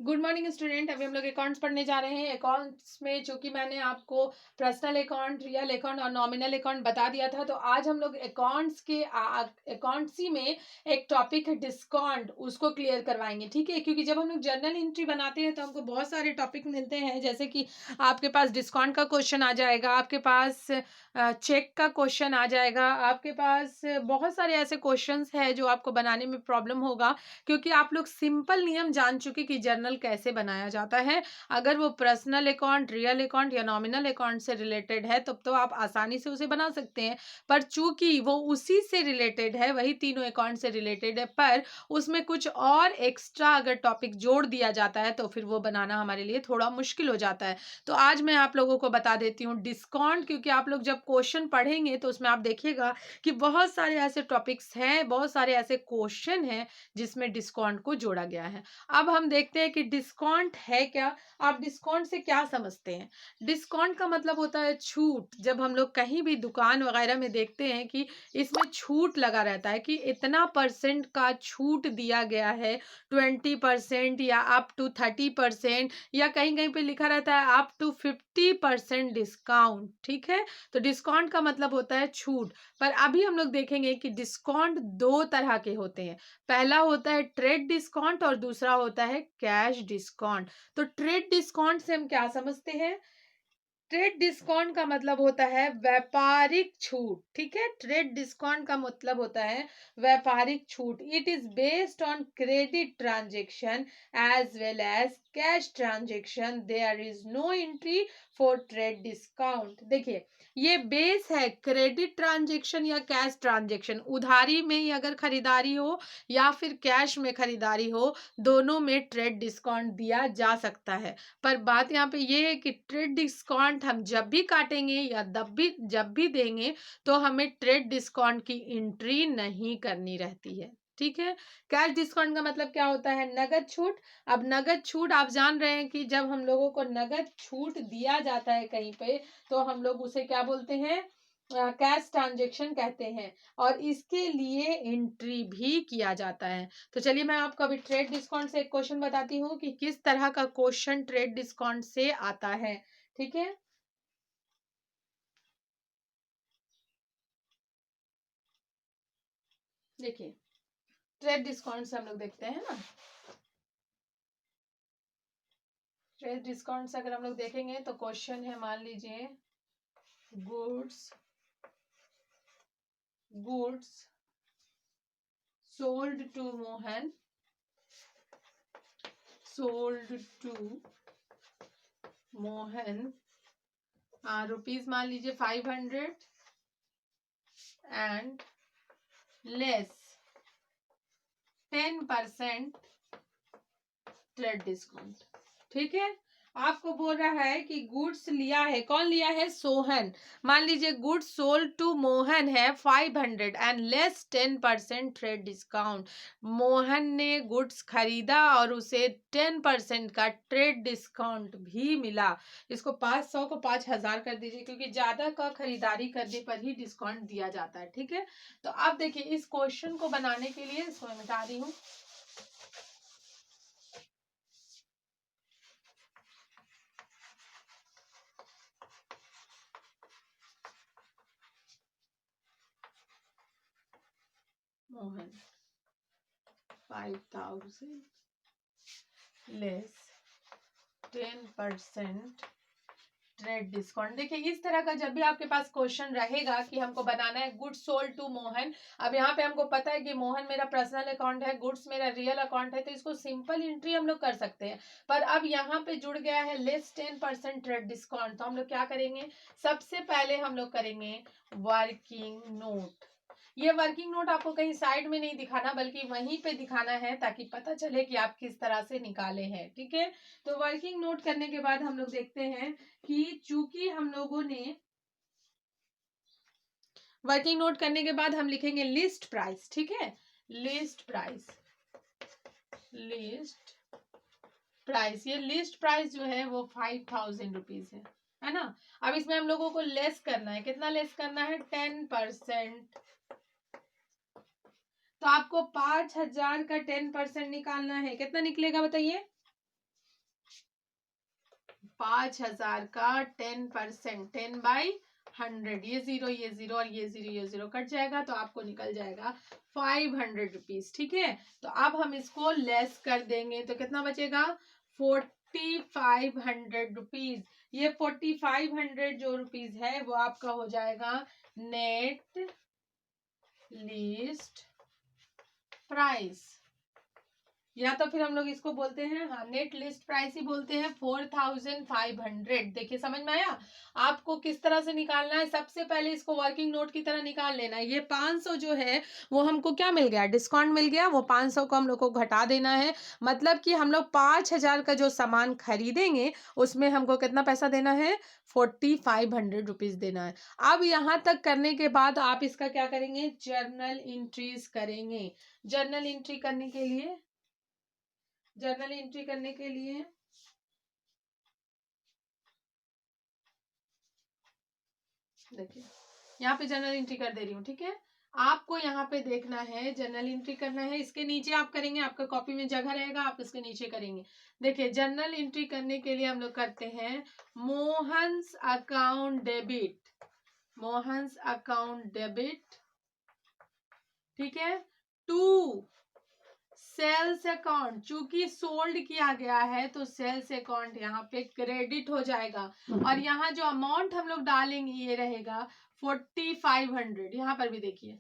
Good morning student. अभी हम लोग अकाउंट्स पढ़ने जा रहे हैं। अकाउंट्स में चूंकि मैंने आपको पर्सनल अकाउंट, रियल अकाउंट और नॉमिनल अकाउंट बता दिया था, तो आज हम लोग अकाउंट्स के अकाउंट्सी में एक टॉपिक है डिस्काउंट, उसको क्लियर करवाएंगे। ठीक है, क्योंकि जब हम लोग जर्नल एंट्री बनाते हैं तो हमको बहुत सारे टॉपिक मिलते हैं, जैसे कि आपके पास डिस्काउंट का क्वेश्चन आ जाएगा, आपके पास चेक का क्वेश्चन आ जाएगा, आपके पास बहुत सारे ऐसे क्वेश्चंस है जो आपको बनाने में प्रॉब्लम होगा, क्योंकि आप लोग सिंपल नियम जान चुके कि जर्नल कैसे बनाया जाता है। अगर वो पर्सनल अकाउंट, रियल अकाउंट या नॉमिनल अकाउंट से रिलेटेड है तब तो आप आसानी से उसे बना सकते हैं, पर चूंकि वो उसी से रिलेटेड है, वही तीनों अकाउंट से रिलेटेड है, पर उसमें कुछ और एक्स्ट्रा अगर टॉपिक जोड़ दिया जाता है तो फिर वो बनाना हमारे लिए थोड़ा मुश्किल हो जाता है। तो आज मैं आप लोगों को बता देती हूँ डिस्काउंट, क्योंकि आप लोग जब क्वेश्चन पढ़ेंगे तो उसमें आप देखिएगा कि बहुत सारे ऐसे टॉपिक्स हैं, बहुत सारे ऐसे क्वेश्चन हैं जिसमें डिस्काउंट को जोड़ा गया है। अब हम देखते हैं कि डिस्काउंट है क्या। आप डिस्काउंट से क्या समझते हैं? डिस्काउंट का मतलब होता है छूट। जब हम लोग कहीं भी दुकान वगैरह में देखते हैं कि इसमें छूट लगा रहता है कि इतना परसेंट का छूट दिया गया है, 20% या अप टू 30%, या कहीं कहीं पे लिखा रहता है अप टू 50% डिस्काउंट। ठीक है, तो डिस्काउंट का मतलब होता है छूट। पर अभी हम लोग देखेंगे कि डिस्काउंट दो तरह के होते हैं। पहला होता है ट्रेड डिस्काउंट और दूसरा होता है कैश डिस्काउंट। तो ट्रेड डिस्काउंट से हम क्या समझते हैं? ट्रेड डिस्काउंट का मतलब होता है व्यापारिक छूट। ठीक है, ट्रेड डिस्काउंट का मतलब होता है व्यापारिक छूट। It is based on credit transaction as well as cash transaction. There is no entry for trade discount. देखिए, ये बेस है क्रेडिट ट्रांजेक्शन या कैश ट्रांजेक्शन। उधारी में ही अगर खरीदारी हो या फिर कैश में खरीदारी हो, दोनों में ट्रेड डिस्काउंट दिया जा सकता है। पर बात यहाँ पे ये है कि ट्रेड डिस्काउंट हम जब भी काटेंगे या जब भी देंगे तो हमें ट्रेड डिस्काउंट की एंट्री नहीं करनी रहती है। ठीक है, कैश डिस्काउंट का मतलब क्या होता है? नगद छूट। अब नगद छूट आप जान रहे हैं कि जब हम लोगों को नगद छूट दिया जाता है कहीं पे, तो हम लोग उसे क्या बोलते हैं? कैश ट्रांजेक्शन कहते हैं, और इसके लिए एंट्री भी किया जाता है। तो चलिए मैं आपको अभी ट्रेड डिस्काउंट से एक क्वेश्चन बताती हूँ कि किस तरह का क्वेश्चन ट्रेड डिस्काउंट से आता है। ठीक है, देखिए ट्रेड डिस्काउंट से हम लोग देखते हैं ना। ट्रेड डिस्काउंट से अगर हम लोग देखेंगे तो क्वेश्चन है, मान लीजिए goods goods sold to Mohan, sold to Mohan rupees मान लीजिए 500 एंड लेस 10% ट्रेड डिस्काउंट। ठीक है, आपको बोल रहा है कि गुड्स लिया है, कौन लिया है? सोहन। मान लीजिए गुड्स सोल्ड टू मोहन है 500 and less 10% trade discount. Mohan ने गुड्स खरीदा और उसे 10% का ट्रेड डिस्काउंट भी मिला। इसको 500 को 5000 कर दीजिए, क्योंकि ज्यादा का खरीदारी करने पर ही डिस्काउंट दिया जाता है। ठीक है, तो अब देखिए इस क्वेश्चन को बनाने के लिए इसको मैं मिटा रही हूँ। Mohan 5000 less 10% trade discount. देखिए इस तरह का जब भी आपके पास क्वेश्चन रहेगा कि हमको बनाना है गुड्स सोल्ड टू मोहन। अब यहाँ पे हमको पता है कि मोहन मेरा पर्सनल अकाउंट है, गुड्स मेरा रियल अकाउंट है, तो इसको सिंपल एंट्री हम लोग कर सकते हैं। पर अब यहाँ पे जुड़ गया है लेस 10% ट्रेड डिस्काउंट, तो हम लोग क्या करेंगे? सबसे पहले हम लोग करेंगे वर्किंग नोट। ये वर्किंग नोट आपको कहीं साइड में नहीं दिखाना, बल्कि वहीं पे दिखाना है, ताकि पता चले कि आप किस तरह से निकाले हैं। ठीक है, तो वर्किंग नोट करने के बाद हम लोग देखते हैं कि चूंकि हम लोगों ने वर्किंग नोट करने के बाद हम लिखेंगे लिस्ट प्राइस। ठीक है, लिस्ट प्राइस, लिस्ट प्राइस, ये लिस्ट प्राइस जो है वो 5000 रुपीज है ना। अब इसमें हम लोगों को लेस करना है, कितना लेस करना है? 10%। तो आपको 5000 का 10% निकालना है, कितना निकलेगा बताइए? 5,000 का 10%, 10/100, ये जीरो और ये जीरो कट जाएगा तो आपको निकल जाएगा 500 रुपीज। ठीक है, तो अब हम इसको लेस कर देंगे तो कितना बचेगा 4,500 रुपीज। ये 4,500 जो रुपीज है वो आपका हो जाएगा नेट लिस्ट प्राइस, या तो फिर हम लोग इसको बोलते हैं, हाँ, नेट लिस्ट प्राइस ही बोलते हैं, 4,500। देखिए समझ में आया आपको किस तरह से निकालना है। सबसे पहले इसको वर्किंग नोट की तरह निकाल लेना है। ये 500 जो है वो हमको क्या मिल गया, डिस्काउंट मिल गया, वो 500 को हम लोग को घटा देना है। मतलब कि हम लोग 5,000 का जो सामान खरीदेंगे उसमें हमको कितना पैसा देना है, 4,500 रुपीज देना है। अब यहाँ तक करने के बाद आप इसका क्या करेंगे, जर्नल एंट्रीज करेंगे। जर्नल एंट्री करने के लिए देखिए यहाँ पे जर्नल एंट्री कर दे रही हूँ। ठीक है, आपको यहाँ पे देखना है, जर्नल एंट्री करना है। इसके नीचे आप करेंगे, आपका कॉपी में जगह रहेगा, आप इसके नीचे करेंगे। देखिए जर्नल एंट्री करने के लिए हम लोग करते हैं मोहन्स अकाउंट डेबिट, ठीक है, टू सेल्स अकाउंट, चूंकि सोल्ड किया गया है तो सेल्स अकाउंट यहाँ पे क्रेडिट हो जाएगा। और यहाँ जो अमाउंट हम लोग डालेंगे ये रहेगा 4,500। यहाँ पर भी देखिए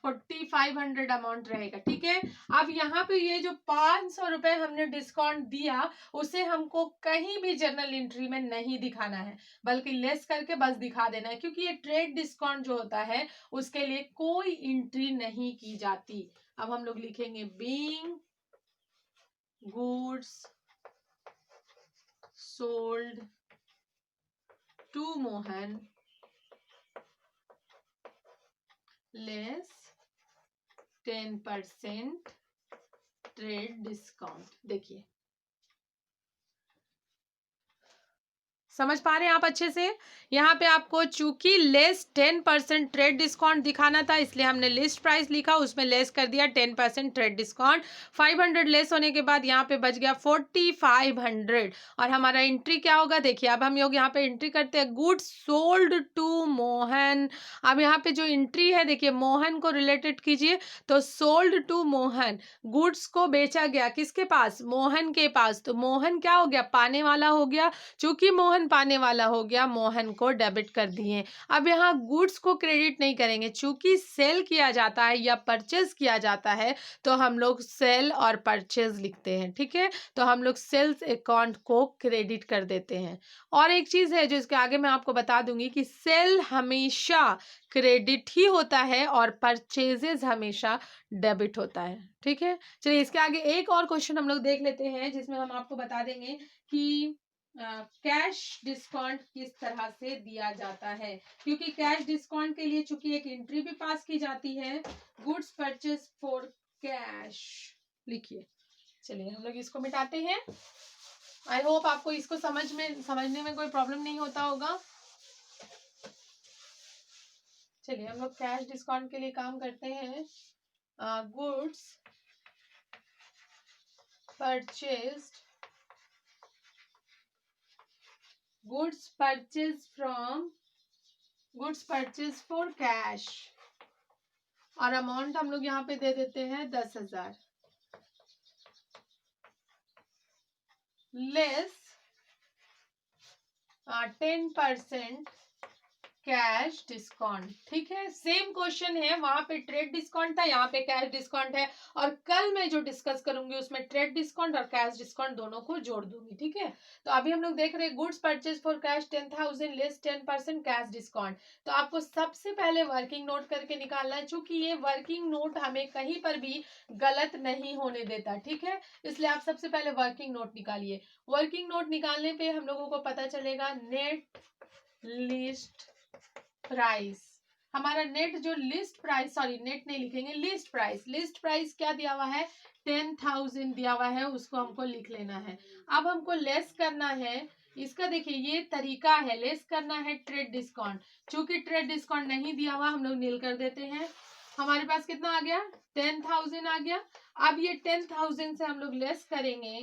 4,500 अमाउंट रहेगा। ठीक है, अब यहाँ पे ये जो 500 रुपए हमने डिस्काउंट दिया उसे हमको कहीं भी जर्नल एंट्री में नहीं दिखाना है, बल्कि लेस करके बस दिखा देना है, क्योंकि ये ट्रेड डिस्काउंट जो होता है उसके लिए कोई एंट्री नहीं की जाती। अब हम लोग लिखेंगे being goods sold to Mohan less 10% trade discount. देखिए समझ पा रहे हैं आप अच्छे से। यहाँ पे आपको चूंकि लेस 10% ट्रेड डिस्काउंट दिखाना था इसलिए हमने लिस्ट प्राइस लिखा, उसमें लेस कर दिया 10% ट्रेड डिस्काउंट। 500 लेस होने के बाद यहाँ पे बच गया 4,500 और हमारा एंट्री क्या होगा, देखिए अब हम लोग यहाँ पे एंट्री करते हैं गुड्स सोल्ड टू मोहन। अब यहाँ पे जो एंट्री है देखिए मोहन को रिलेटेड कीजिए, तो सोल्ड टू मोहन, गुड्स को बेचा गया किसके पास, मोहन के पास, तो मोहन क्या हो गया, पाने वाला हो गया। चूंकि मोहन पाने वाला हो गया, मोहन को डेबिट कर दिए। अब यहाँ गुड्स को क्रेडिट नहीं करेंगे, चूंकि सेल किया जाता है या परचेज किया जाता है तो हम लोग सेल और परचेज लिखते हैं। ठीक है, तो हम लोग सेल्स अकाउंट को क्रेडिट कर देते हैं। और एक चीज है जो इसके आगे मैं आपको बता दूंगी कि सेल हमेशा क्रेडिट ही होता है और परचेजेस हमेशा डेबिट होता है। ठीक है, चलिए इसके आगे एक और क्वेश्चन हम लोग देख लेते हैं जिसमें हम आपको बता देंगे कि कैश डिस्काउंट किस तरह से दिया जाता है, क्योंकि कैश डिस्काउंट के लिए चूंकि एक एंट्री भी पास की जाती है, गुड्स परचेज फॉर कैश। लिखिए, चलिए हम लोग इसको मिटाते हैं। आई होप आपको इसको समझने में कोई प्रॉब्लम नहीं होता होगा। चलिए हम लोग कैश डिस्काउंट के लिए काम करते हैं। Goods purchased, goods purchase for cash, और अमाउंट हम लोग यहाँ पे दे देते हैं 10,000 लेस 10% कैश डिस्काउंट। ठीक है, सेम क्वेश्चन है, वहां पे ट्रेड डिस्काउंट था, यहाँ पे कैश डिस्काउंट है, और कल मैं जो डिस्कस करूंगी उसमें ट्रेड डिस्काउंट और कैश डिस्काउंट दोनों को जोड़ दूंगी। ठीक है, तो अभी हम लोग देख रहे हैं goods purchase for cash 10,000 less 10% cash discount. तो आपको सबसे पहले वर्किंग नोट करके निकालना है, चूंकि ये वर्किंग नोट हमें कहीं पर भी गलत नहीं होने देता। ठीक है, इसलिए आप सबसे पहले वर्किंग नोट निकालिए। वर्किंग नोट निकालने पे हम लोगों को पता चलेगा नेट लिस्ट प्राइस। हमारा नेट जो लिस्ट प्राइस, सॉरी नेट नहीं लिखेंगे, लिस्ट प्राइस क्या दिया हुआ है, 10,000 दिया हुआ है, उसको हमको लिख लेना है। अब हमको लेस करना है इसका, देखिए ये तरीका है, लेस करना है ट्रेड डिस्काउंट। चूंकि ट्रेड डिस्काउंट नहीं दिया हुआ हम लोग नील कर देते हैं। हमारे पास कितना आ गया, 10,000 आ गया। अब ये 10,000 से हम लोग लेस करेंगे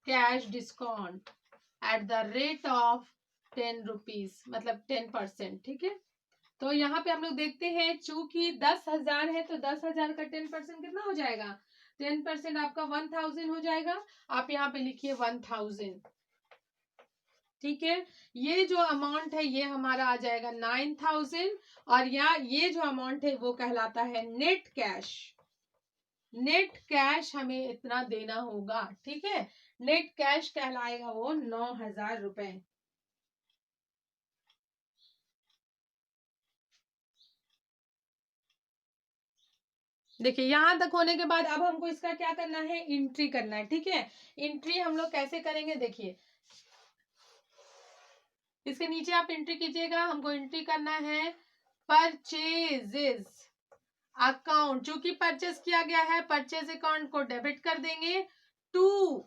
cash discount. At the rate of 10 rupees, मतलब 10%, ठीक है। तो यहाँ पे हम लोग देखते हैं, चूंकि 10,000 है तो 10,000 का 10% कितना हो जाएगा, 10% आपका 1,000 हो जाएगा। आप यहाँ पे लिखिए 1,000, ठीक है। ये जो अमाउंट है ये हमारा आ जाएगा 9,000, और ये जो अमाउंट है वो कहलाता है नेट कैश। नेट कैश हमें इतना देना होगा, ठीक है। नेट कैश कहलाएगा वो 9,000 रुपए। देखिए यहां तक होने के बाद अब हमको इसका क्या करना है, एंट्री करना है, ठीक है। एंट्री हम लोग कैसे करेंगे, देखिए इसके नीचे आप एंट्री कीजिएगा। हमको एंट्री करना है परचेजेस अकाउंट, चूंकि परचेज किया गया है, परचेज अकाउंट को डेबिट कर देंगे टू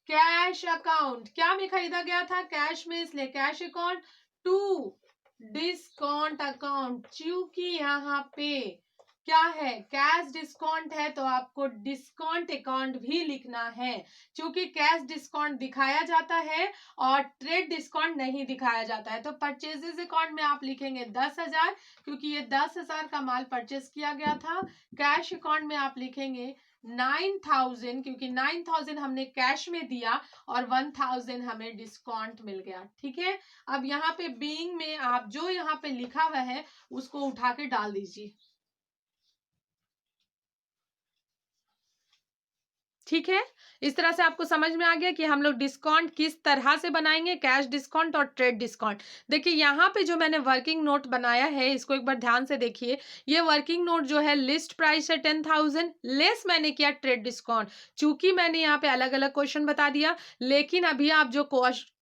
कैश अकाउंट। क्या में खरीदा गया था, कैश में, इसलिए cash account to discount account. चूंकि यहाँ पे क्या है, कैश डिस्काउंट है तो आपको डिस्काउंट अकाउंट भी लिखना है। क्योंकि कैश डिस्काउंट दिखाया जाता है और ट्रेड डिस्काउंट नहीं दिखाया जाता है। तो परचेजेस अकाउंट में आप लिखेंगे 10,000, क्योंकि ये 10,000 का माल परचेज किया गया था। कैश अकाउंट में आप लिखेंगे 9,000, क्योंकि 9,000 हमने कैश में दिया और 1,000 हमें डिस्काउंट मिल गया, ठीक है। अब यहाँ पे बीइंग में आप जो यहाँ पे लिखा हुआ है उसको उठा के डाल दीजिए, ठीक है। इस तरह से आपको समझ में आ गया कि हम लोग डिस्काउंट किस तरह से बनाएंगे, कैश डिस्काउंट और ट्रेड डिस्काउंट। देखिए यहाँ पे जो मैंने वर्किंग नोट बनाया है इसको एक बार ध्यान से देखिए। ये वर्किंग नोट जो है लिस्ट प्राइस है 10,000, लेस मैंने किया ट्रेड डिस्काउंट। चूंकि मैंने यहाँ पे अलग अलग क्वेश्चन बता दिया, लेकिन अभी आप जो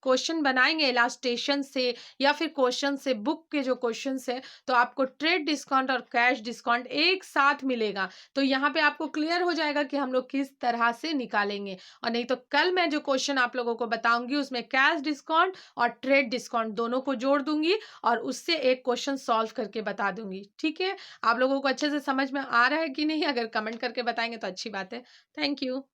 क्वेश्चन बनाएंगे इलास्ट्रेशन से या फिर क्वेश्चन से, बुक के जो क्वेश्चन है, तो आपको ट्रेड डिस्काउंट और कैश डिस्काउंट एक साथ मिलेगा। तो यहाँ पे आपको क्लियर हो जाएगा कि हम लोग किस तरह से निकालेंगे। और नहीं तो कल मैं जो क्वेश्चन आप लोगों को बताऊंगी उसमें कैश डिस्काउंट और ट्रेड डिस्काउंट दोनों को जोड़ दूंगी और उससे एक क्वेश्चन सॉल्व करके बता दूंगी, ठीक है। आप लोगों को अच्छे से समझ में आ रहा है कि नहीं, अगर कमेंट करके बताएंगे तो अच्छी बात है। Thank you.